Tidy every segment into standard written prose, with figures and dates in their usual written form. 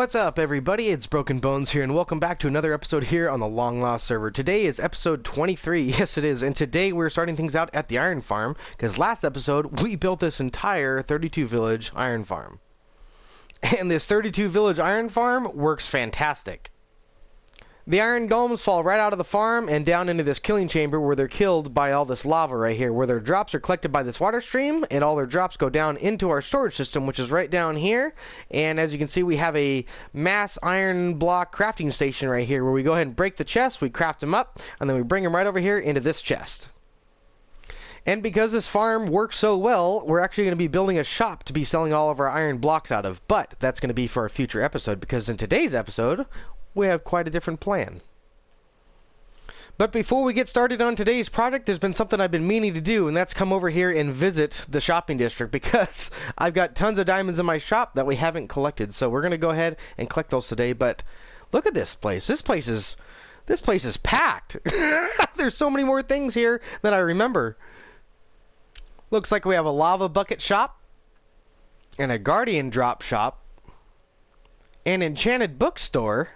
What's up, everybody? It's Broken Bones here, and welcome back to another episode here on the Long Lost server. Today is episode 23. Yes, it is. And today we're starting things out at the iron farm, because last episode we built this entire 32 village iron farm. And this 32 village iron farm works fantastic. The iron golems fall right out of the farm and down into this killing chamber where they're killed by all this lava right here, where their drops are collected by this water stream, and all their drops go down into our storage system, which is right down here. And as you can see, we have a mass iron block crafting station right here, where we go ahead and break the chests, we craft them up, and then we bring them right over here into this chest. And because this farm works so well, we're actually going to be building a shop to be selling all of our iron blocks out of. But that's going to be for a future episode, because in today's episode, we have quite a different plan. But before we get started on today's project, there's been something I've been meaning to do, and that's come over here and visit the shopping district, because I've got tons of diamonds in my shop that we haven't collected. So we're going to go ahead and collect those today. But look at this place. This place is packed. There's so many more things here than I remember. Looks like we have a lava bucket shop, and a guardian drop shop, an enchanted bookstore,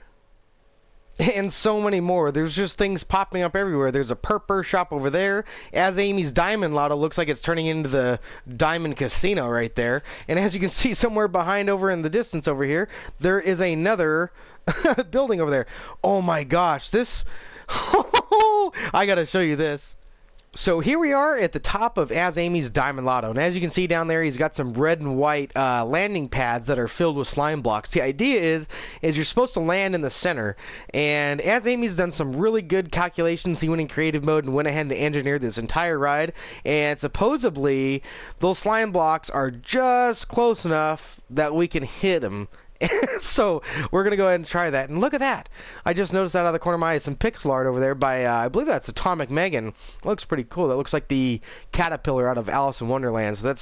and so many more. There's just things popping up everywhere. There's a purple shop over there. As Amy's diamond lotto looks like it's turning into the diamond casino right there. And as you can see somewhere behind over in the distance over here, there is another building over there. Oh my gosh, this... I gotta show you this. So here we are at the top of As Amy's Diamond Lotto, and as you can see down there, he's got some red and white landing pads that are filled with slime blocks. The idea is you're supposed to land in the center, and As Amy's done some really good calculations. He went in creative mode and went ahead and engineered this entire ride, and supposedly those slime blocks are just close enough that we can hit them. So we're going to go ahead and try that. And look at that. I just noticed that out of the corner of my eye. Some pixel art over there by, I believe that's Atomic Megan. Looks pretty cool. That looks like the caterpillar out of Alice in Wonderland. So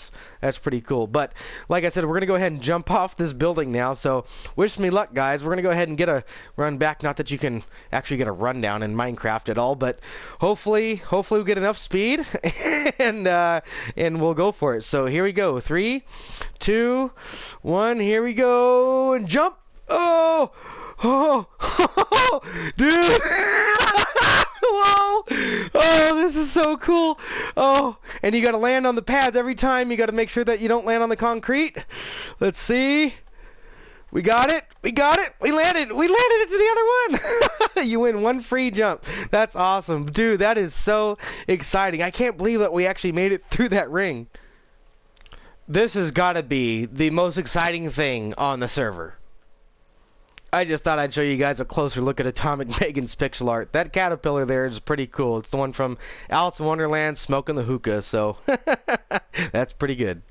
that's pretty cool. But like I said, we're going to go ahead and jump off this building now. So wish me luck, guys. We're going to go ahead and get a run back. Not that you can actually get a rundown in Minecraft at all, but hopefully we'll get enough speed and we'll go for it. So here we go. 3, 2, 1. Here we go. And jump. Oh, dude. Whoa. Oh, this is so cool. Oh, and you got to land on the pads every time. You got to make sure that you don't land on the concrete. Let's see. We got it. We landed it to the other one. You win one free jump. That's awesome. Dude, that is so exciting. I can't believe that we actually made it through that ring. This has got to be the most exciting thing on the server. I just thought I'd show you guys a closer look at Atomic Megan's pixel art. That caterpillar there is pretty cool. It's the one from Alice in Wonderland smoking the hookah, so that's pretty good.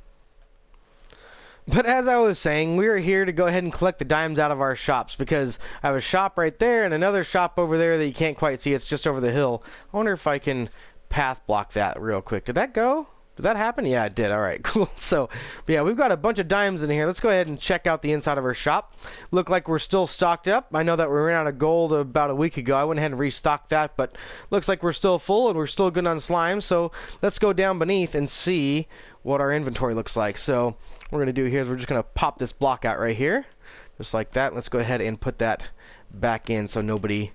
But as I was saying, we are here to go ahead and collect the diamonds out of our shops, because I have a shop right there and another shop over there that you can't quite see. It's just over the hill. I wonder if I can path block that real quick. Did that go? Did that happen? Yeah, it did. All right, cool. So, yeah, we've got a bunch of diamonds in here. Let's go ahead and check out the inside of our shop. Look like we're still stocked up. I know that we ran out of gold about a week ago. I went ahead and restocked that, but looks like we're still full and we're still good on slime. So let's go down beneath and see what our inventory looks like. So what we're going to do here is we're just going to pop this block out right here, just like that. Let's go ahead and put that back in so nobody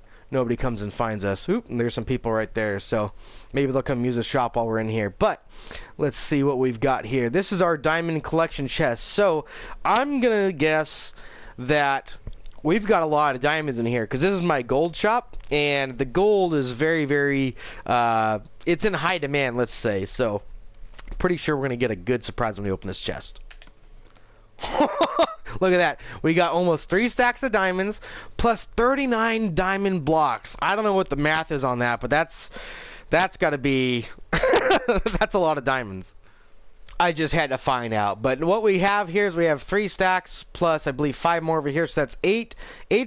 comes and finds us. Oop, and there's some people right there, so maybe they'll come use the shop while we're in here. But let's see what we've got here. This is our diamond collection chest. So I'm gonna guess that we've got a lot of diamonds in here, because this is my gold shop, and the gold is very it's in high demand, let's say. So pretty sure we're gonna get a good surprise when we open this chest. Look at that. We got almost 3 stacks of diamonds plus 39 diamond blocks. I don't know what the math is on that, but that's got to be that's a lot of diamonds. I just had to find out. But what we have here is we have 3 stacks plus, I believe, 5 more over here. So that's 8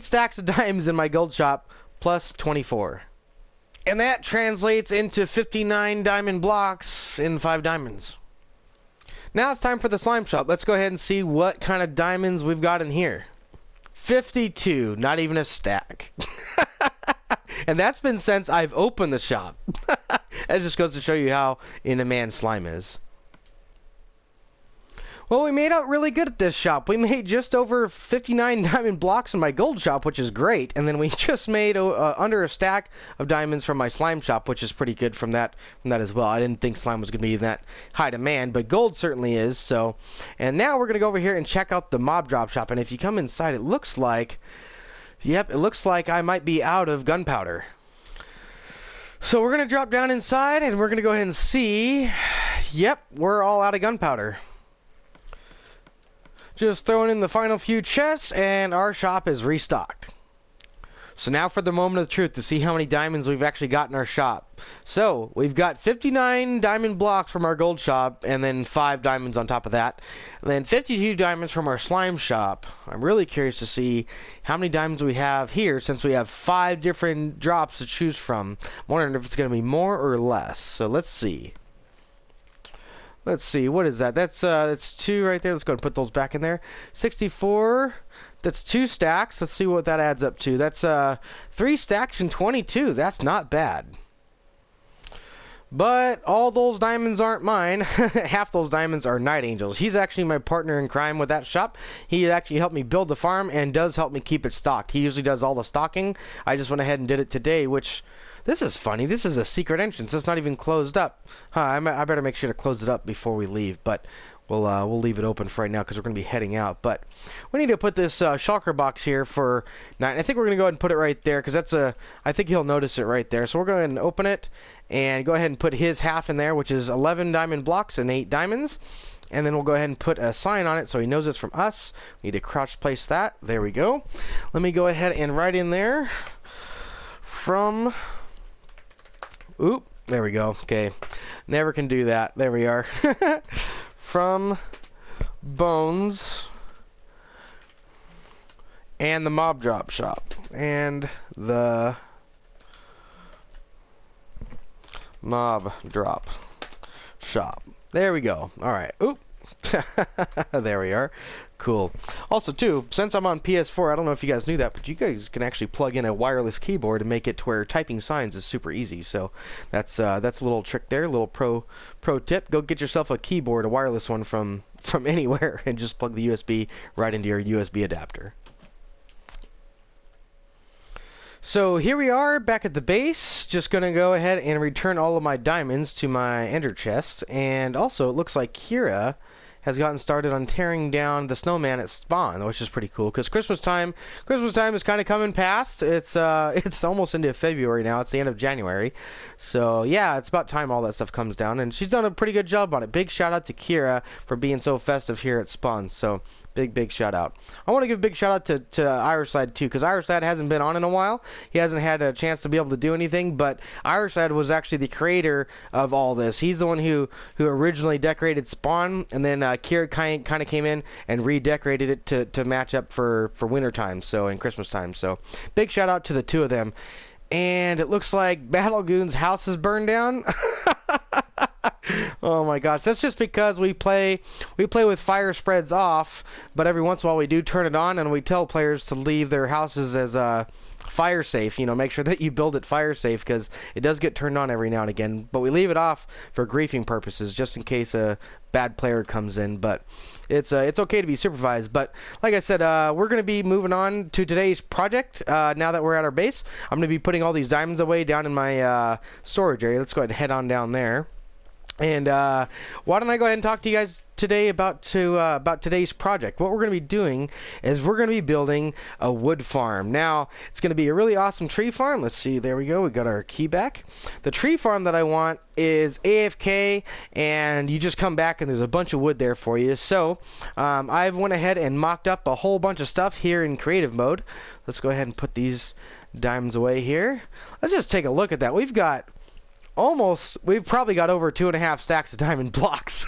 stacks of diamonds in my gold shop plus 24. And that translates into 59 diamond blocks in 5 diamonds. Now it's time for the slime shop. Let's go ahead and see what kind of diamonds we've got in here. 52, not even a stack. And that's been since I've opened the shop. That just goes to show you how in demand slime is. Well, we made out really good at this shop. We made just over 59 diamond blocks in my gold shop, which is great. And then we just made under a stack of diamonds from my slime shop, which is pretty good from that as well. I didn't think slime was going to be in that high demand, but gold certainly is. So, and now we're going to go over here and check out the mob drop shop. And if you come inside, it looks like, yep, it looks like I might be out of gunpowder. So we're going to drop down inside and we're going to go ahead and see. Yep, we're all out of gunpowder. Just throwing in the final few chests, and our shop is restocked. So now for the moment of truth to see how many diamonds we've actually got in our shop. So we've got 59 diamond blocks from our gold shop, and then 5 diamonds on top of that. And then 52 diamonds from our slime shop. I'm really curious to see how many diamonds we have here, since we have 5 different drops to choose from. I'm wondering if it's going to be more or less. So let's see. Let's see, what is that? That's 2 right there. Let's go and put those back in there. 64. That's 2 stacks. Let's see what that adds up to. That's 3 stacks and 22. That's not bad. But all those diamonds aren't mine. Half those diamonds are Night Angel's. He's actually my partner in crime with that shop. He actually helped me build the farm and does help me keep it stocked. He usually does all the stocking. I just went ahead and did it today, which... This is funny. This is a secret entrance. It's not even closed up. I better make sure to close it up before we leave. But we'll leave it open for right now because we're going to be heading out. But we need to put this shulker box here for night. I think we're going to go ahead and put it right there because that's I think he'll notice it right there. So we're going to open it and go ahead and put his half in there, which is 11 diamond blocks and 8 diamonds. And then we'll go ahead and put a sign on it so he knows it's from us. We need to crouch place that. There we go. Let me go ahead and write in there from... Oop, there we go. Okay, never can do that. There we are. From Bones and the mob drop shop. And the mob drop shop. There we go. Alright. Oop. There we are. Cool. Also, too, since I'm on PS4, I don't know if you guys knew that, but you guys can actually plug in a wireless keyboard and make it to where typing signs is super easy. So that's a little trick there, a little pro tip. Go get yourself a keyboard, a wireless one from anywhere, and just plug the USB right into your USB adapter. So here we are back at the base. Just going to go ahead and return all of my diamonds to my ender chest. And also, it looks like Kira has gotten started on tearing down the snowman at spawn, which is pretty cool because Christmas time is kind of coming past. It's almost into February now. It's the end of January, so yeah, it's about time all that stuff comes down, and she's done a pretty good job on it. Big shout out to Kira for being so festive here at spawn. So big shout out. I want to give a big shout out to Irishside too, because Irishside hasn't been on in a while. He hasn't had a chance to be able to do anything, but Irishside was actually the creator of all this. He's the one who originally decorated spawn, and then Kira kind of came in and redecorated it to match up for winter time, so and Christmas time. So big shout out to the two of them. And it looks like Battlegoon's house is burned down. Oh my gosh, that's just because we play with fire spreads off, but every once in a while we do turn it on, and we tell players to leave their houses as fire safe. You know, make sure that you build it fire safe because it does get turned on every now and again, but we leave it off for griefing purposes just in case a bad player comes in. But it's okay to be supervised. But like I said, we're going to be moving on to today's project. Now that we're at our base, I'm going to be putting all these diamonds away down in my storage area. Let's go ahead and head on down there. And why don't I go ahead and talk to you guys today about today's project. What we're going to be doing is we're going to be building a wood farm. Now, it's going to be a really awesome tree farm. Let's see, there we go. We got our key back. The tree farm that I want is AFK, and you just come back and there's a bunch of wood there for you. So, I've went ahead and mocked up a whole bunch of stuff here in creative mode. Let's go ahead and put these diamonds away here. Let's just take a look at that. We've probably got over 2.5 stacks of diamond blocks.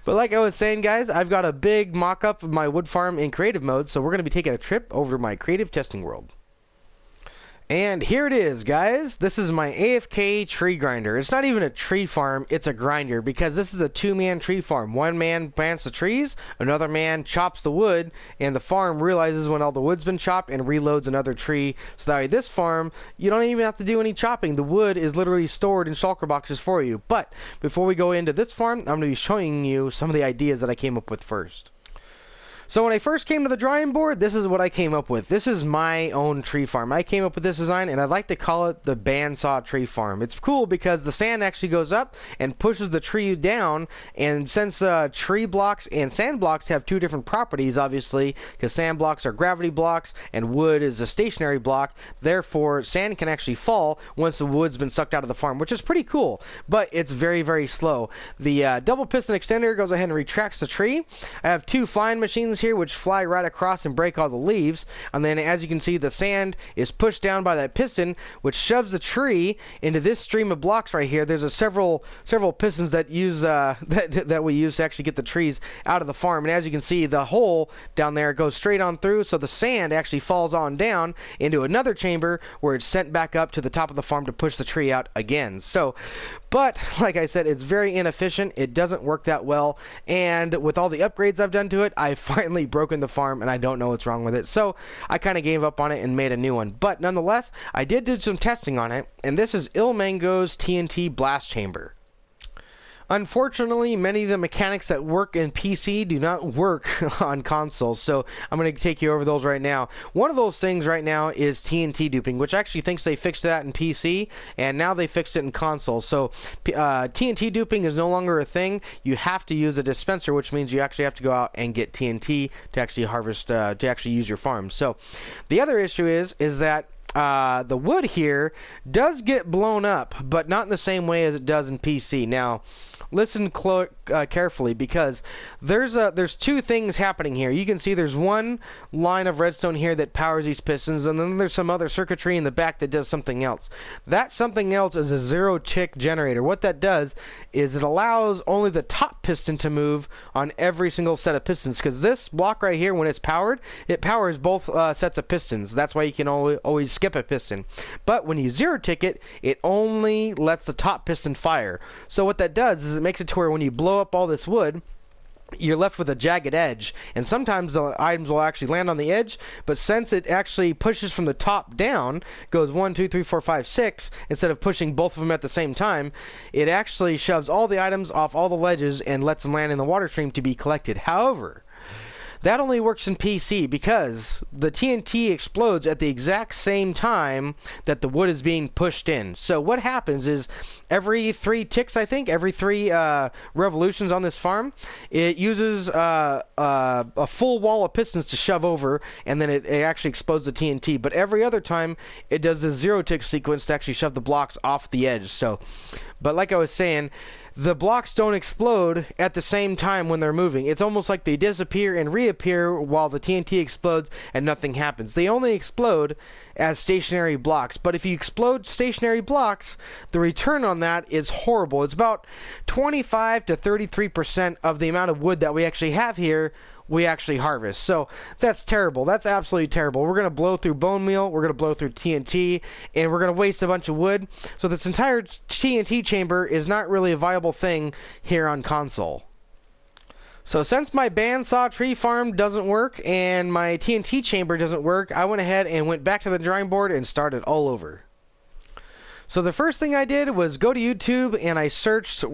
But like I was saying, guys, I've got a big mock-up of my wood farm in creative mode, so we're going to be taking a trip over to my creative testing world. And here it is, guys. This is my AFK tree grinder. It's not even a tree farm, it's a grinder, because this is a two-man tree farm. One man plants the trees, another man chops the wood, and the farm realizes when all the wood's been chopped and reloads another tree. So that way this farm, you don't even have to do any chopping. The wood is literally stored in shulker boxes for you. But before we go into this farm, I'm going to be showing you some of the ideas that I came up with first. So when I first came to the drawing board, this is what I came up with. This is my own tree farm. I came up with this design, and I'd like to call it the bandsaw tree farm. It's cool because the sand actually goes up and pushes the tree down, and since tree blocks and sand blocks have two different properties, obviously, because sand blocks are gravity blocks and wood is a stationary block, therefore sand can actually fall once the wood's been sucked out of the farm, which is pretty cool, but it's very, very slow. The double piston extender goes ahead and retracts the tree. I have two flying machines here which fly right across and break all the leaves, and then as you can see, the sand is pushed down by that piston, which shoves the tree into this stream of blocks right here. There's several pistons that use that we use to actually get the trees out of the farm, and as you can see, the hole down there goes straight on through, so the sand actually falls on down into another chamber where it's sent back up to the top of the farm to push the tree out again. So, but like I said, it's very inefficient. It doesn't work that well, and with all the upgrades I've done to it, I finally broken the farm, and I don't know what's wrong with it, so I kind of gave up on it and made a new one. But nonetheless, I did do some testing on it, and this is Ilmango's TNT blast chamber. Unfortunately, many of the mechanics that work in PC do not work on consoles, so I'm going to take you over those right now. One of those things right now is TNT duping, which actually thinks they fixed that in PC, and now they fixed it in consoles. So TNT duping is no longer a thing. You have to use a dispenser, which means you actually have to go out and get TNT to actually harvest, to actually use your farm. So the other issue is that the wood here does get blown up, but not in the same way as it does in PC. Now, listen carefully, because there's two things happening here. You can see there's one line of redstone here that powers these pistons, and then there's some other circuitry in the back that does something else. That something else is a zero-tick generator. What that does is it allows only the top piston to move on every single set of pistons, because this block right here, when it's powered, it powers both sets of pistons. That's why you can always skip a piston. But when you zero-tick it, it only lets the top piston fire. So what that does is it makes it to where when you blow up all this wood, you're left with a jagged edge, and sometimes the items will actually land on the edge, but since it actually pushes from the top down, goes 1, 2, 3, 4, 5, 6, instead of pushing both of them at the same time, it actually shoves all the items off all the ledges and lets them land in the water stream to be collected. However, that only works in PC because the TNT explodes at the exact same time that the wood is being pushed in. So what happens is every 3 ticks, I think, every 3 revolutions on this farm, it uses a full wall of pistons to shove over, and then it actually explodes the TNT. But every other time, it does the zero-tick sequence to actually shove the blocks off the edge. So, but like I was saying, the blocks don't explode at the same time when they're moving. It's almost like they disappear and reappear while the TNT explodes and nothing happens. They only explode as stationary blocks. But if you explode stationary blocks, the return on that is horrible. It's about 25 to 33% of the amount of wood that we actually have here we actually harvest. So that's terrible. That's absolutely terrible. We're going to blow through bone meal, we're going to blow through TNT, and we're going to waste a bunch of wood. So this entire TNT chamber is not really a viable thing here on console. So since my bandsaw tree farm doesn't work and my TNT chamber doesn't work, I went ahead and went back to the drawing board and started all over. So the first thing I did was go to YouTube and I searched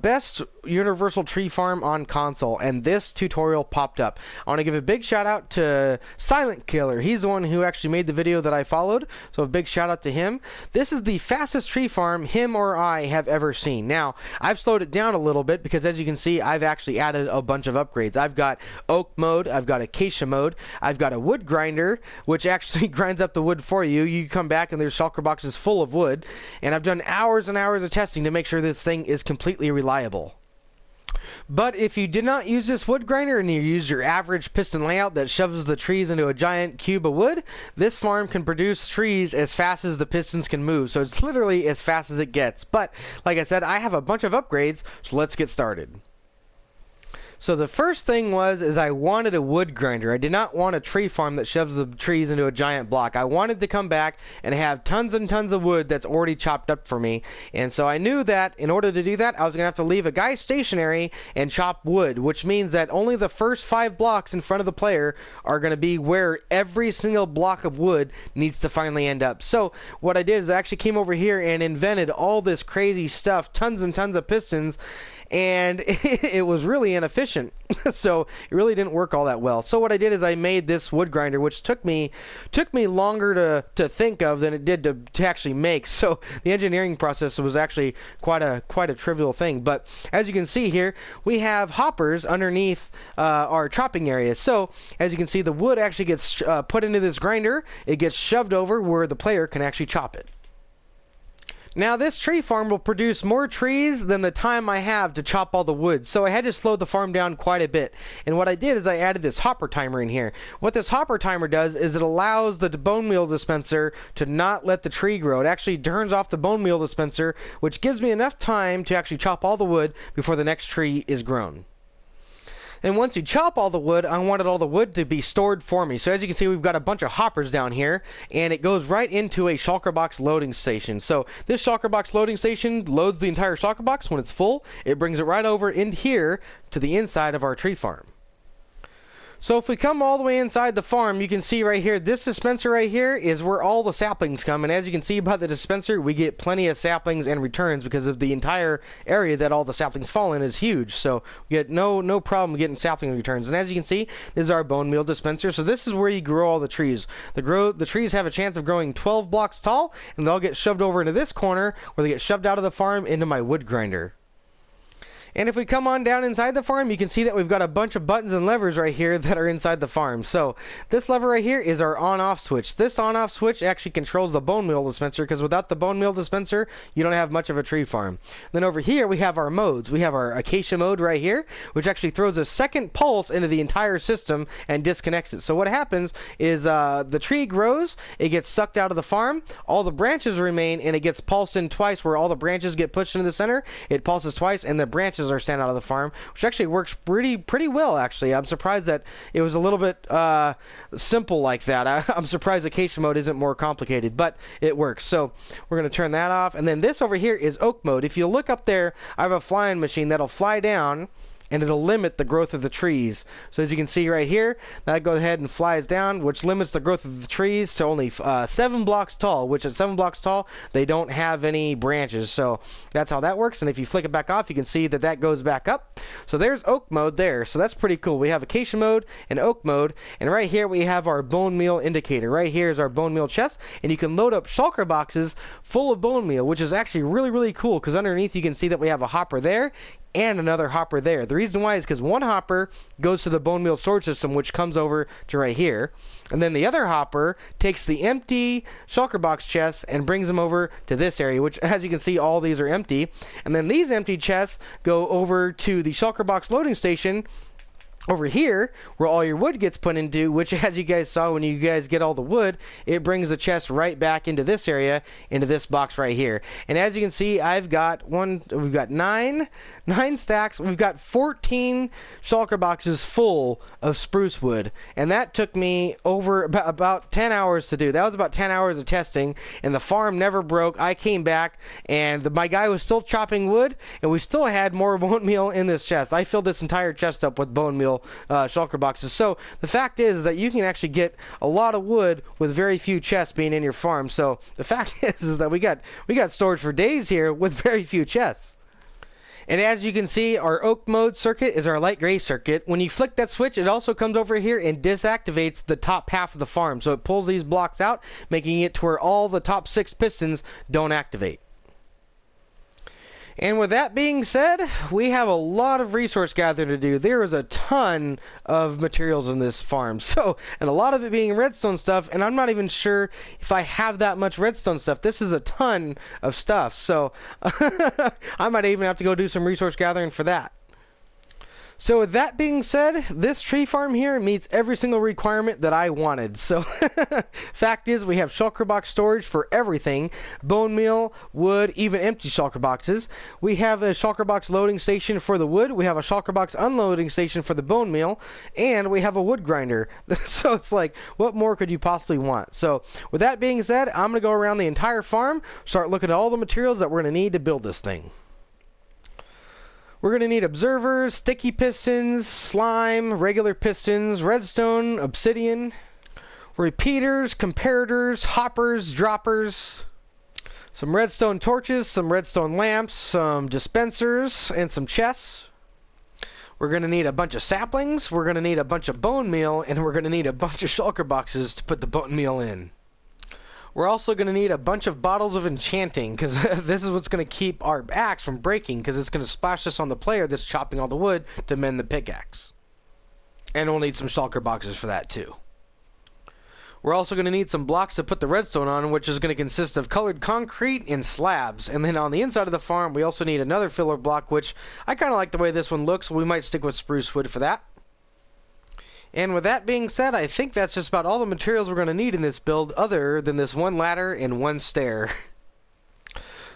best universal tree farm on console, and this tutorial popped up. I want to give a big shout out to Silent Killer. He's the one who actually made the video that I followed, so a big shout out to him. This is the fastest tree farm him or I have ever seen. Now, I've slowed it down a little bit because as you can see, I've actually added a bunch of upgrades. I've got oak mode, I've got acacia mode, I've got a wood grinder, which actually grinds up the wood for you. You come back and there's shulker boxes full of wood. And I've done hours and hours of testing to make sure this thing is completely reliable. But if you did not use this wood grinder and you use your average piston layout that shoves the trees into a giant cube of wood, this farm can produce trees as fast as the pistons can move. So it's literally as fast as it gets. But like I said, I have a bunch of upgrades, so let's get started. So the first thing is I wanted a wood grinder. I did not want a tree farm that shoves the trees into a giant block. I wanted to come back and have tons and tons of wood that's already chopped up for me. And so I knew that in order to do that, I was going to have to leave a guy stationary and chop wood, which means that only the first 5 blocks in front of the player are going to be where every single block of wood needs to finally end up. So what I did is I actually came over here and invented all this crazy stuff, tons and tons of pistons, and it was really inefficient. So it really didn't work all that well. So what I did is I made this wood grinder, which took me longer to think of than it did to actually make. So the engineering process was actually quite a trivial thing. But as you can see here, we have hoppers underneath our chopping area. So as you can see, the wood actually gets put into this grinder. It gets shoved over where the player can actually chop it. Now this tree farm will produce more trees than the time I have to chop all the wood, so I had to slow the farm down quite a bit. And what I did is I added this hopper timer in here. What this hopper timer does is it allows the bone meal dispenser to not let the tree grow. It actually turns off the bone meal dispenser, which gives me enough time to actually chop all the wood before the next tree is grown. And once you chop all the wood, I wanted all the wood to be stored for me. So as you can see, we've got a bunch of hoppers down here, and it goes right into a shulker box loading station. So this shulker box loading station loads the entire shulker box. When it's full, it brings it right over in here to the inside of our tree farm. So if we come all the way inside the farm, you can see right here, this dispenser right here is where all the saplings come. And as you can see by the dispenser, we get plenty of saplings and returns because of the entire area that all the saplings fall in is huge. So we get no problem getting sapling returns. And as you can see, this is our bone meal dispenser. So this is where you grow all the trees. The trees have a chance of growing 12 blocks tall, and they'll get shoved over into this corner where they get shoved out of the farm into my wood grinder. And if we come on down inside the farm, you can see that we've got a bunch of buttons and levers right here that are inside the farm. So this lever right here is our on-off switch. This on-off switch actually controls the bone meal dispenser, because without the bone meal dispenser, you don't have much of a tree farm. Then over here, we have our modes. We have our acacia mode right here, which actually throws a second pulse into the entire system and disconnects it. So what happens is the tree grows, it gets sucked out of the farm, all the branches remain, and it gets pulsed in twice, where all the branches get pushed into the center. It pulses twice, and the branches are sent out of the farm, which actually works pretty well, actually. I'm surprised that it was a little bit simple like that. I'm surprised acacia mode isn't more complicated, but it works. So we're going to turn that off. And then this over here is oak mode. If you look up there, I have a flying machine that'll fly down, and it'll limit the growth of the trees. So as you can see right here, that goes ahead and flies down, which limits the growth of the trees to only 7 blocks tall, which at 7 blocks tall, they don't have any branches. So that's how that works. And if you flick it back off, you can see that that goes back up. So there's oak mode there. So that's pretty cool. We have acacia mode and oak mode. And right here we have our bone meal indicator. Right here is our bone meal chest. And you can load up shulker boxes full of bone meal, which is actually really cool, because underneath you can see that we have a hopper there and another hopper there. The reason why is because one hopper goes to the bone meal storage system, which comes over to right here, and then the other hopper takes the empty shulker box chests and brings them over to this area, which, as you can see, all these are empty. And then these empty chests go over to the shulker box loading station over here, where all your wood gets put into, which, as you guys saw, when you guys get all the wood, it brings the chest right back into this area, into this box right here. And as you can see, we've got 9 stacks. We've got 14 shulker boxes full of spruce wood, and that took me over about 10 hours to do. That was about 10 hours of testing, and the farm never broke. I came back, and my guy was still chopping wood, and we still had more bone meal in this chest. I filled this entire chest up with bone meal shulker boxes. So the fact is that you can actually get a lot of wood with very few chests being in your farm. So the fact is that we got storage for days here with very few chests. And as you can see, our oak mode circuit is our light gray circuit. When you flick that switch, it also comes over here and disactivates the top half of the farm. So it pulls these blocks out, making it to where all the top 6 pistons don't activate. And with that being said, we have a lot of resource gathering to do. There is a ton of materials in this farm. So, and a lot of it being redstone stuff, and I'm not even sure if I have that much redstone stuff. This is a ton of stuff. So, I might even have to go do some resource gathering for that. So with that being said, this tree farm here meets every single requirement that I wanted. So fact is, we have shulker box storage for everything: bone meal, wood, even empty shulker boxes. We have a shulker box loading station for the wood. We have a shulker box unloading station for the bone meal, and we have a wood grinder. So it's like, what more could you possibly want? So with that being said, I'm going to go around the entire farm, start looking at all the materials that we're going to need to build this thing. We're going to need observers, sticky pistons, slime, regular pistons, redstone, obsidian, repeaters, comparators, hoppers, droppers, some redstone torches, some redstone lamps, some dispensers, and some chests. We're going to need a bunch of saplings, we're going to need a bunch of bone meal, and we're going to need a bunch of shulker boxes to put the bone meal in. We're also going to need a bunch of bottles of enchanting, because this is what's going to keep our axe from breaking, because it's going to splash this on the player that's chopping all the wood to mend the pickaxe. And we'll need some shulker boxes for that too. We're also going to need some blocks to put the redstone on, which is going to consist of colored concrete and slabs. And then on the inside of the farm, we also need another filler block, which I kind of like the way this one looks, so we might stick with spruce wood for that. And with that being said, I think that's just about all the materials we're going to need in this build, other than this one ladder and one stair.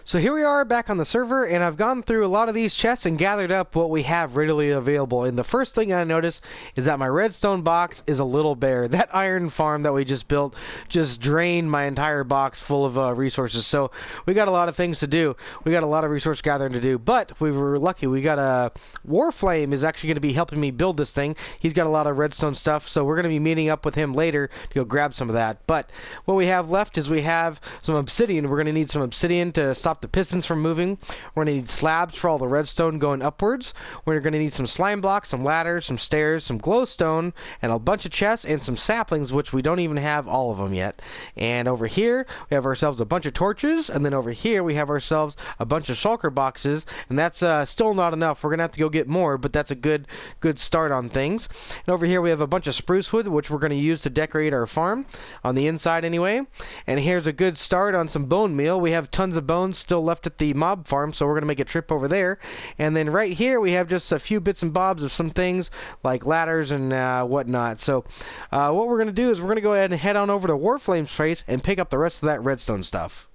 So here we are back on the server, and I've gone through a lot of these chests and gathered up what we have readily available. And the first thing I notice is that my redstone box is a little bare. That iron farm that we just built just drained my entire box full of resources. So we got a lot of things to do. We got a lot of resource gathering to do, but we were lucky. We got a Warflame is actually going to be helping me build this thing. He's got a lot of redstone stuff, so we're going to be meeting up with him later to go grab some of that. But what we have left is we have some obsidian. We're going to need some obsidian to stop the pistons from moving. We're going to need slabs for all the redstone going upwards. We're going to need some slime blocks, some ladders, some stairs, some glowstone, and a bunch of chests, and some saplings, which we don't even have all of them yet. And over here, we have ourselves a bunch of torches, and then over here, we have ourselves a bunch of shulker boxes, and that's still not enough. We're going to have to go get more, but that's a good start on things. And over here, we have a bunch of spruce wood, which we're going to use to decorate our farm, on the inside anyway. And here's a good start on some bone meal. We have tons of bones still left at the mob farm, so we're going to make a trip over there. And then right here we have just a few bits and bobs of some things like ladders and whatnot. So what we're going to do is we're going to go ahead and head on over to Warflame's place and pick up the rest of that redstone stuff.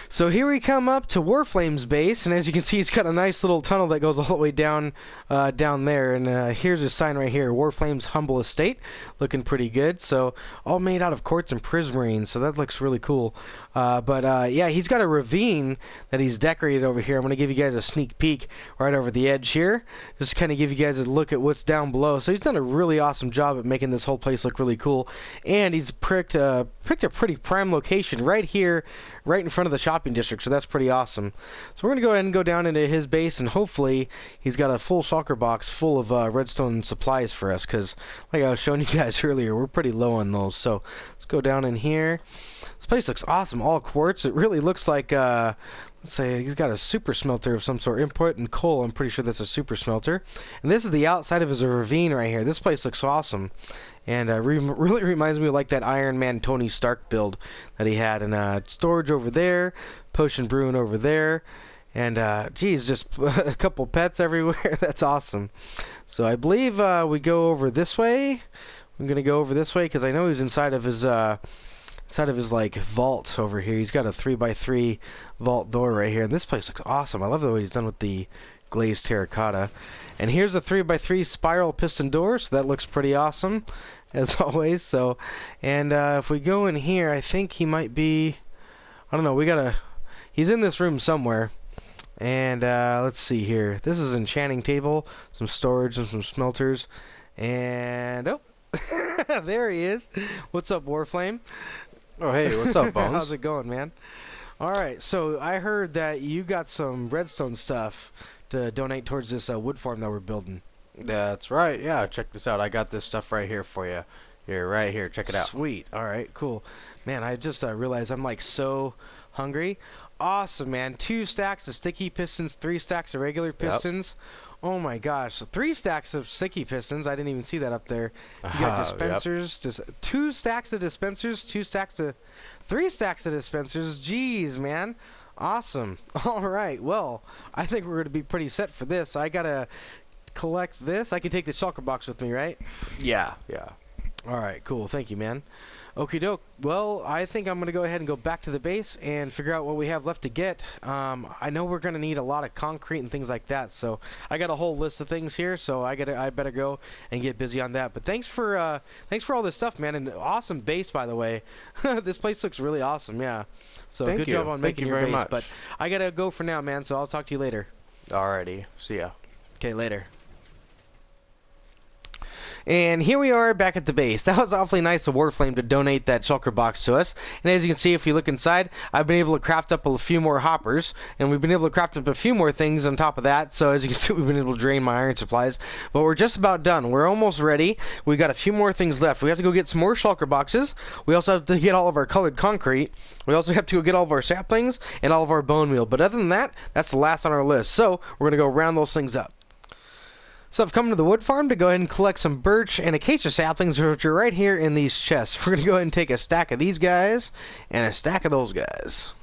So here we come up to Warflame's base, and as you can see, he's got a nice little tunnel that goes all the way down there. And here's his sign right here, Warflame's Humble Estate, looking pretty good. So all made out of quartz and prismarine, so that looks really cool. Yeah, he's got a ravine that he's decorated over here. I'm going to give you guys a sneak peek right over the edge here, just to kind of give you guys a look at what's down below. So he's done a really awesome job at making this whole place look really cool, and he's picked a pretty prime location right here, right in front of the shopping district, so that's pretty awesome. So we're going to go ahead and go down into his base, and hopefully he's got a full shulker box full of redstone supplies for us, because like I was showing you guys earlier, we're pretty low on those. So let's go down in here. This place looks awesome, all quartz. It really looks like, let's say he's got a super smelter of some sort. Import and coal, I'm pretty sure that's a super smelter. And this is the outside of his ravine right here. This place looks awesome. And really reminds me of like that Iron Man Tony Stark build that he had. And storage over there, potion brewing over there. And geez, just a couple pets everywhere. That's awesome. So I believe we go over this way. I'm going to go over this way because I know he's inside of his like vault over here. He's got a 3x3 vault door right here, and this place looks awesome. I love the way he's done with the glazed terracotta. And here's a 3x3 spiral piston door, so that looks pretty awesome as always. So, and if we go in here, I think he might be, I don't know, he's in this room somewhere. And let's see here. This is an enchanting table, some storage and some smelters. And oh, there he is. What's up, Warflame? Oh, hey, what's up, Bones? How's it going, man? Alright, so I heard that you got some redstone stuff to donate towards this wood farm that we're building. That's right, yeah, check this out. I got this stuff right here for you. Here, right here, check it out. Sweet, alright, cool. Man, I just realized I'm like so hungry. Awesome, man. 2 stacks of sticky pistons, 3 stacks of regular pistons. Yep. Oh my gosh, so 3 stacks of sticky pistons. I didn't even see that up there. You got dispensers, just 2 stacks of dispensers, 3 stacks of dispensers. Jeez, man. Awesome. All right, well, I think we're going to be pretty set for this. I got to collect this. I can take the shulker box with me, right? Yeah, yeah. Alright, cool. Thank you, man. Okie doke. Well, I think I'm going to go ahead and go back to the base and figure out what we have left to get. I know we're going to need a lot of concrete and things like that, so I got a whole list of things here, so I better go and get busy on that. But thanks for all this stuff, man, and awesome base, by the way. This place looks really awesome, yeah. So good job on making your base. But I got to go for now, man, so I'll talk to you later. Alrighty. See ya. Okay, later. And here we are back at the base. That was awfully nice of Warflame to donate that shulker box to us. And as you can see, if you look inside, I've been able to craft up a few more hoppers. And we've been able to craft up a few more things on top of that. So as you can see, we've been able to drain my iron supplies. But we're just about done. We're almost ready. We got a few more things left. We have to go get some more shulker boxes. We also have to get all of our colored concrete. We also have to go get all of our saplings and all of our bone meal. But other than that, that's the last on our list. So we're going to go round those things up. So I've come to the wood farm to go ahead and collect some birch and acacia saplings, which are right here in these chests. We're going to go ahead and take a stack of these guys and a stack of those guys.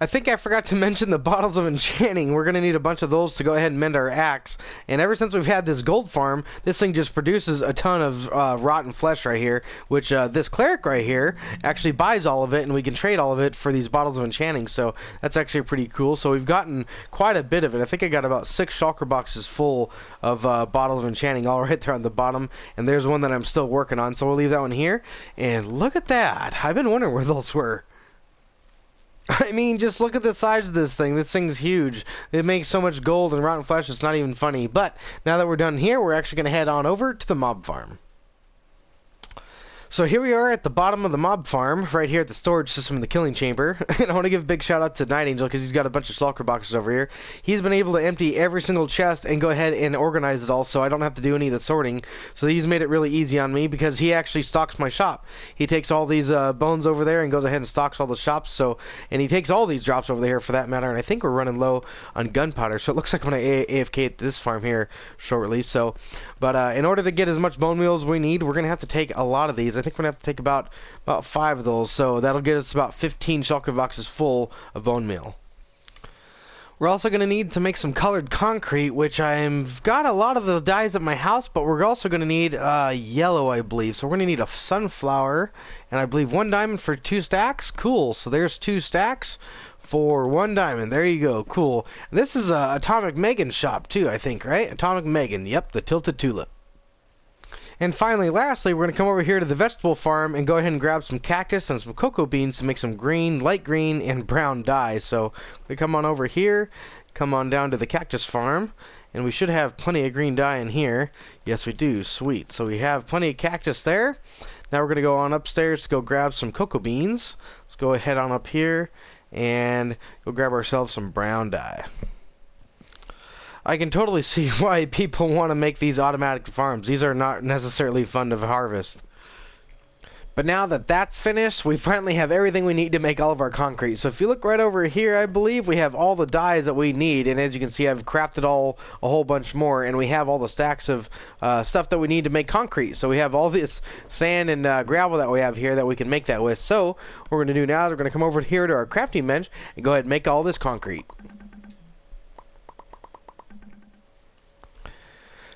I think I forgot to mention the bottles of enchanting. We're going to need a bunch of those to go ahead and mend our axe. And ever since we've had this gold farm, this thing just produces a ton of rotten flesh right here, which this cleric right here actually buys all of it, and we can trade all of it for these bottles of enchanting. So that's actually pretty cool. So we've gotten quite a bit of it. I think I got about 6 shulker boxes full of bottles of enchanting all right there on the bottom. And there's one that I'm still working on, so we'll leave that one here. And look at that. I've been wondering where those were. I mean, just look at the size of this thing. This thing's huge. It makes so much gold and rotten flesh, it's not even funny. But now that we're done here, we're actually going to head on over to the mob farm. So here we are at the bottom of the mob farm, right here at the storage system in the killing chamber. And I want to give a big shout out to Night Angel because he's got a bunch of shulker boxes over here. He's been able to empty every single chest and go ahead and organize it all, so I don't have to do any of the sorting. So he's made it really easy on me because he actually stocks my shop. He takes all these bones over there and goes ahead and stocks all the shops. And he takes all these drops over there for that matter. And I think we're running low on gunpowder, so it looks like I'm going to AFK at this farm here shortly. But in order to get as much bone meal as we need, we're going to have to take a lot of these. I think we're going to have to take about 5 of those, so that'll get us about 15 shulker boxes full of bone meal. We're also going to need to make some colored concrete, which I've got a lot of the dyes at my house, but we're also going to need yellow, I believe. So we're going to need a sunflower, and I believe 1 diamond for 2 stacks. Cool, so there's 2 stacks for 1 diamond. There you go, cool. And this is Atomic Megan's shop too, I think, right? Atomic Megan, yep, the Tilted Tulip. And finally, lastly, we're going to come over here to the vegetable farm and go ahead and grab some cactus and some cocoa beans to make some green, light green, and brown dye. So we come on over here, come on down to the cactus farm, and we should have plenty of green dye in here. Yes, we do. Sweet. So we have plenty of cactus there. Now we're going to go on upstairs to go grab some cocoa beans. Let's go ahead on up here and go grab ourselves some brown dye. I can totally see why people want to make these automatic farms. These are not necessarily fun to harvest. But now that that's finished, we finally have everything we need to make all of our concrete. So if you look right over here, I believe we have all the dyes that we need. And as you can see, I've crafted a whole bunch more. And we have all the stacks of stuff that we need to make concrete. So we have all this sand and gravel that we have here that we can make that with. So what we're going to do now is we're going to come over here to our crafting bench and go ahead and make all this concrete.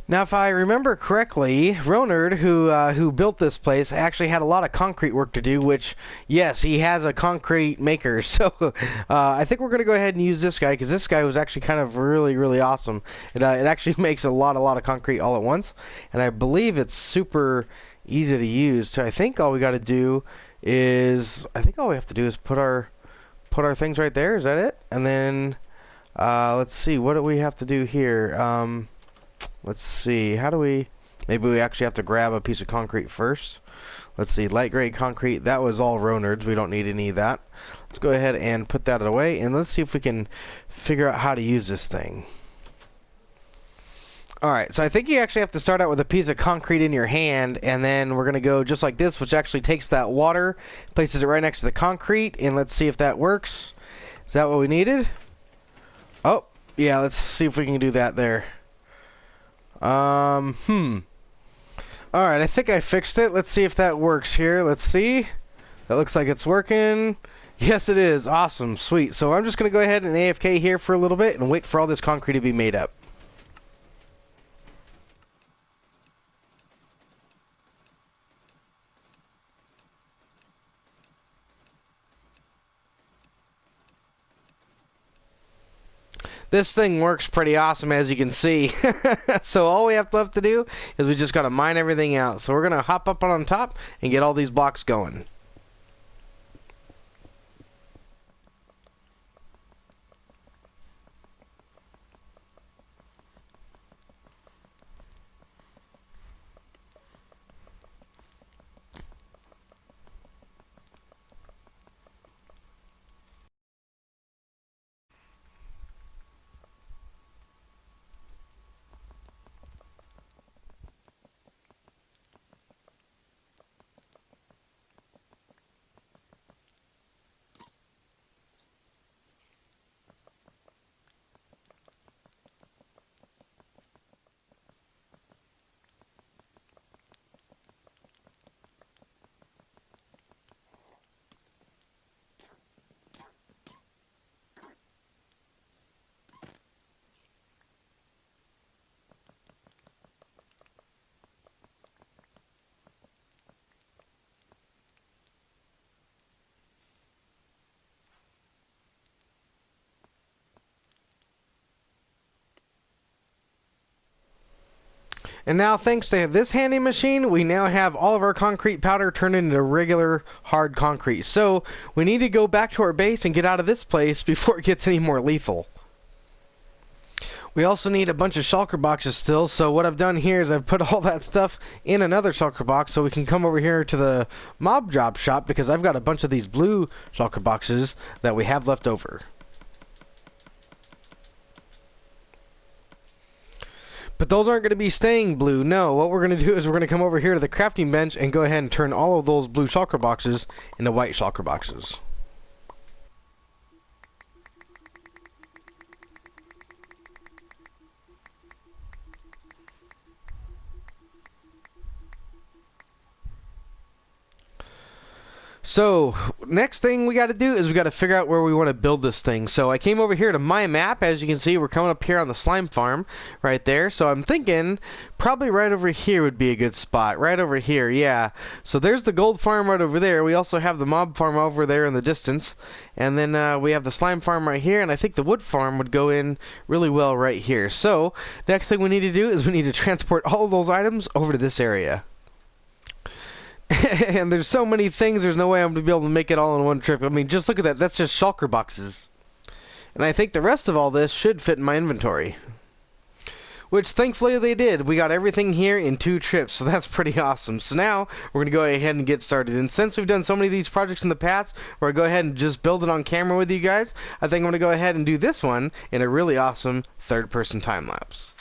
Now, if I remember correctly, Ronard, who built this place, actually had a lot of concrete work to do, which, yes, he has a concrete maker. So I think we're going to go ahead and use this guy, because this guy was actually kind of really, really awesome. It actually makes a lot of concrete all at once, and I believe it's super easy to use. So I think all we got to do is, put our things right there. Is that it? And then, let's see, what do we have to do here? Let's see, maybe we actually have to grab a piece of concrete first. Let's see, light gray concrete, that was all Ronard's, we don't need any of that. Let's go ahead and put that away, and let's see if we can figure out how to use this thing. Alright, so I think you actually have to start out with a piece of concrete in your hand, and then we're going to go just like this, which actually takes that water, places it right next to the concrete, and let's see if that works. Is that what we needed? Oh, yeah, let's see if we can do that there. Alright, I think I fixed it. Let's see if that works here. Let's see. That looks like it's working. Yes, it is. Awesome. Sweet. So I'm just going to go ahead and AFK here for a little bit and wait for all this concrete to be made up. This thing works pretty awesome, as you can see. So all we have left to do is we just gotta mine everything out. So we're gonna hop up on top and get all these blocks going. And now, thanks to this handy machine, we now have all of our concrete powder turned into regular hard concrete. So we need to go back to our base and get out of this place before it gets any more lethal. We also need a bunch of shulker boxes still, so what I've done here is I've put all that stuff in another shulker box so we can come over here to the mob job shop, because I've got a bunch of these blue shulker boxes that we have left over. But those aren't going to be staying blue. No, what we're going to do is we're going to come over here to the crafting bench and go ahead and turn all of those blue shulker boxes into white shulker boxes. So, next thing we got to do is we got to figure out where we want to build this thing. So I came over here to my map. As you can see, we're coming up here on the slime farm right there. So I'm thinking probably right over here would be a good spot. Right over here, yeah. So there's the gold farm right over there. We also have the mob farm over there in the distance. And then we have the slime farm right here. And I think the wood farm would go in really well right here. So next thing we need to do is we need to transport all of those items over to this area. And there's so many things, there's no way I'm going to be able to make it all in one trip. I mean, just look at that. That's just shulker boxes. And I think the rest of all this should fit in my inventory. Which, thankfully, they did. We got everything here in 2 trips, so that's pretty awesome. So now, we're going to go ahead and get started. And since we've done so many of these projects in the past, where I go ahead and just build it on camera with you guys, I think I'm going to go ahead and do this one in a really awesome third-person time-lapse.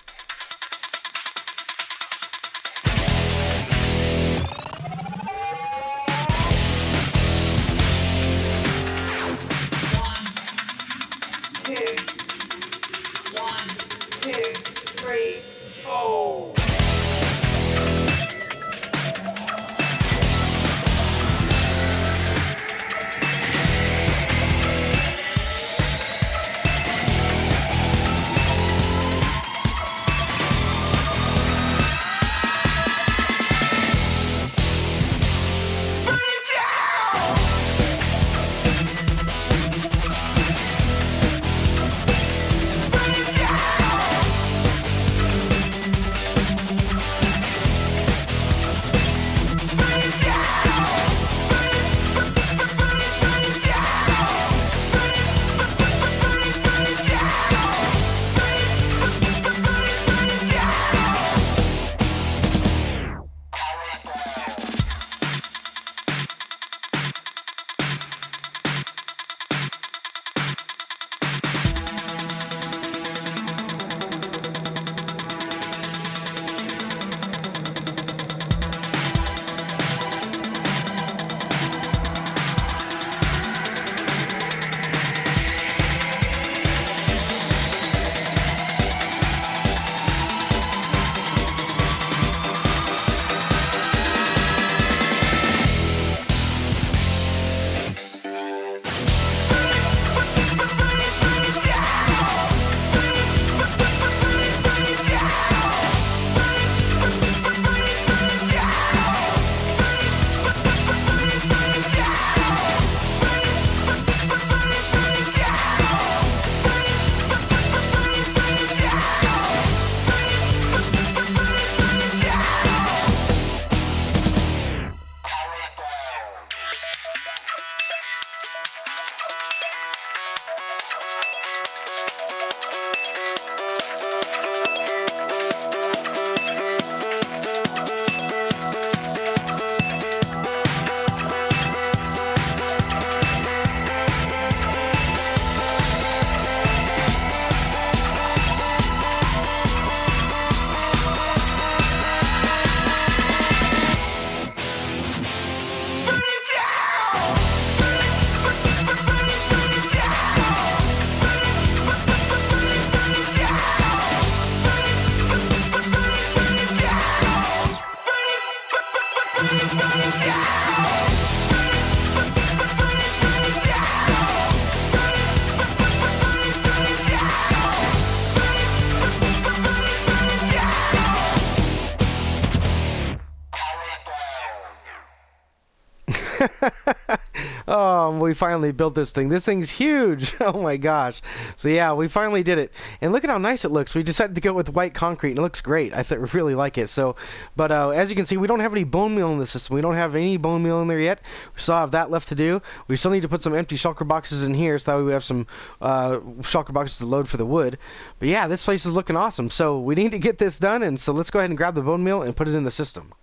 Oh, we finally built this thing. This thing's huge. Oh my gosh. So yeah, we finally did it. And look at how nice it looks. We decided to go with white concrete, and it looks great. I really like it. So, but as you can see, we don't have any bone meal in the system. We don't have any bone meal in there yet. We still have that left to do. We still need to put some empty shulker boxes in here, so that way we have some shulker boxes to load for the wood. But yeah, this place is looking awesome. So we need to get this done, and so let's go ahead and grab the bone meal and put it in the system.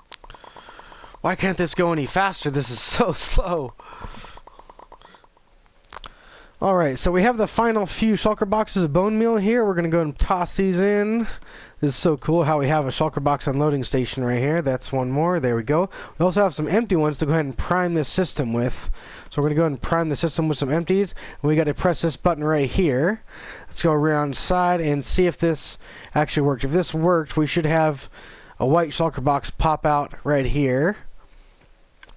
Why can't this go any faster? This is so slow. Alright, so we have the final few shulker boxes of bone meal here. We're going to go and toss these in. This is so cool how we have a shulker box unloading station right here. That's one more. There we go. We also have some empty ones to go ahead and prime this system with. So we're going to go ahead and prime the system with some empties. And we got to press this button right here. Let's go around side and see if this actually worked. If this worked, we should have a white shulker box pop out right here.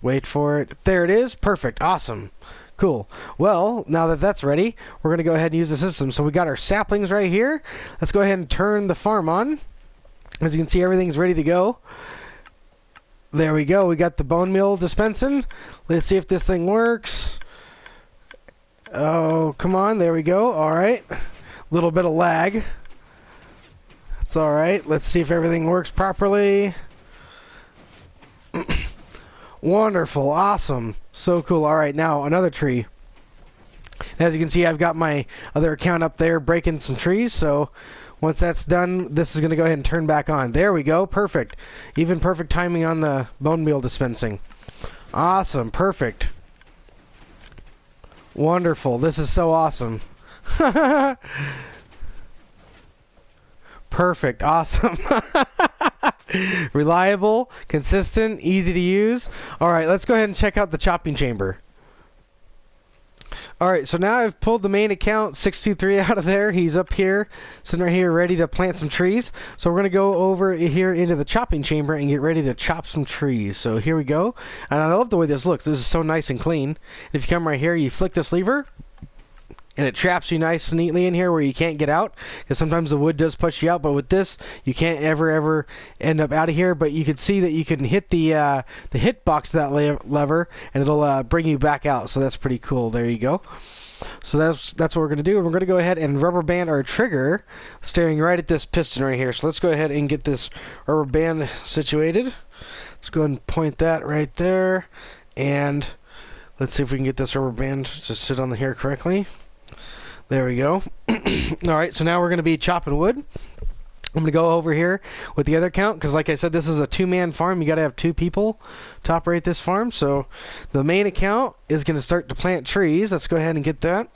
Wait for it. There it is. Perfect. Awesome. Cool. Well, now that that's ready, we're going to go ahead and use the system. So we got our saplings right here. Let's go ahead and turn the farm on. As you can see, everything's ready to go. There we go. We got the bone meal dispensing. Let's see if this thing works. Oh, come on. There we go. All right. Little bit of lag. That's all right. Let's see if everything works properly. Wonderful. Awesome. So cool. Alright, now another tree. As you can see, I've got my other account up there breaking some trees, so once that's done, this is going to go ahead and turn back on. There we go. Perfect. Even perfect timing on the bone meal dispensing. Awesome. Perfect. Wonderful. This is so awesome. Perfect. Awesome. Reliable, consistent, easy to use. Alright, let's go ahead and check out the chopping chamber. Alright, so now I've pulled the main account 623 out of there. He's up here, sitting right here ready to plant some trees. So we're going to go over here into the chopping chamber and get ready to chop some trees. So here we go. And I love the way this looks. This is so nice and clean. If you come right here, you flick this lever, and it traps you nice and neatly in here where you can't get out, because sometimes the wood does push you out, but with this you can't ever end up out of here. But you can see that you can hit the hit box of that lever and it'll bring you back out, so that's pretty cool. There you go. So that's what we're going to do, and we're going to go ahead and rubber band our trigger staring right at this piston right here. So let's go ahead and get this rubber band situated. Let's go ahead and point that right there, and let's see if we can get this rubber band to sit on here correctly. There we go. Alright, so now we're going to be chopping wood. I'm going to go over here with the other account, because like I said, this is a two-man farm. You got to have two people to operate this farm. So the main account is going to start to plant trees. Let's go ahead and get that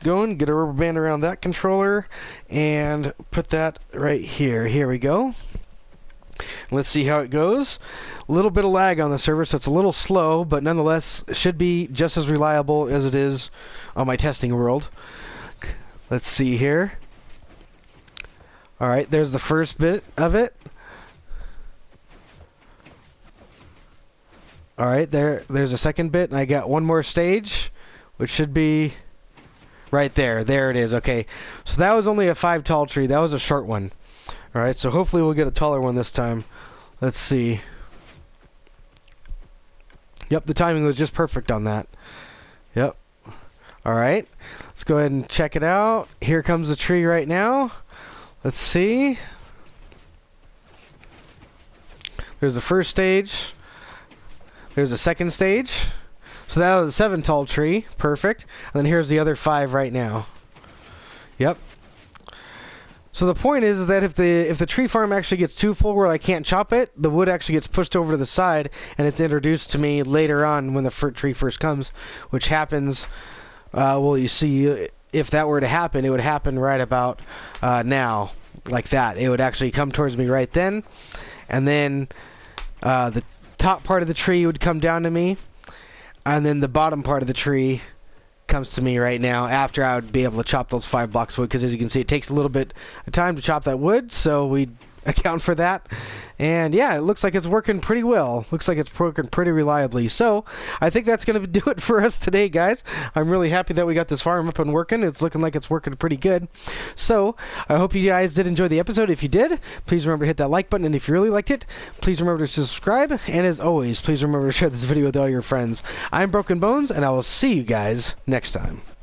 going. Get a rubber band around that controller and put that right here. Here we go. Let's see how it goes. A little bit of lag on the server, so it's a little slow, but nonetheless should be just as reliable as it is on my testing world. Let's see here. Alright, there's the first bit of it. Alright, there's a second bit, and I got one more stage, which should be right there. There it is. Okay, so that was only a 5 tall tree. That was a short one. Alright, so hopefully we'll get a taller one this time. Let's see. Yep, the timing was just perfect on that. Yep. Alright, let's go ahead and check it out. Here comes the tree right now. Let's see. There's the first stage. There's the second stage. So that was a 7 tall tree. Perfect. And then here's the other 5 right now. Yep. So the point is that if the tree farm actually gets too full where I can't chop it, the wood actually gets pushed over to the side, and it's introduced to me later on when the tree first comes, which happens. Well, you see, if that were to happen, it would happen right about now, like that. It would actually come towards me right then, and then the top part of the tree would come down to me, and then the bottom part of the tree comes to me right now after I would be able to chop those 5 blocks of wood, because as you can see, it takes a little bit of time to chop that wood, so we account for that. And yeah, it looks like it's working pretty well. Looks like it's working pretty reliably. So I think that's going to do it for us today, guys. I'm really happy that we got this farm up and working. It's looking like it's working pretty good. So I hope you guys did enjoy the episode. If you did, please remember to hit that like button. And if you really liked it, please remember to subscribe. And as always, please remember to share this video with all your friends. I'm Broken Bones, and I will see you guys next time.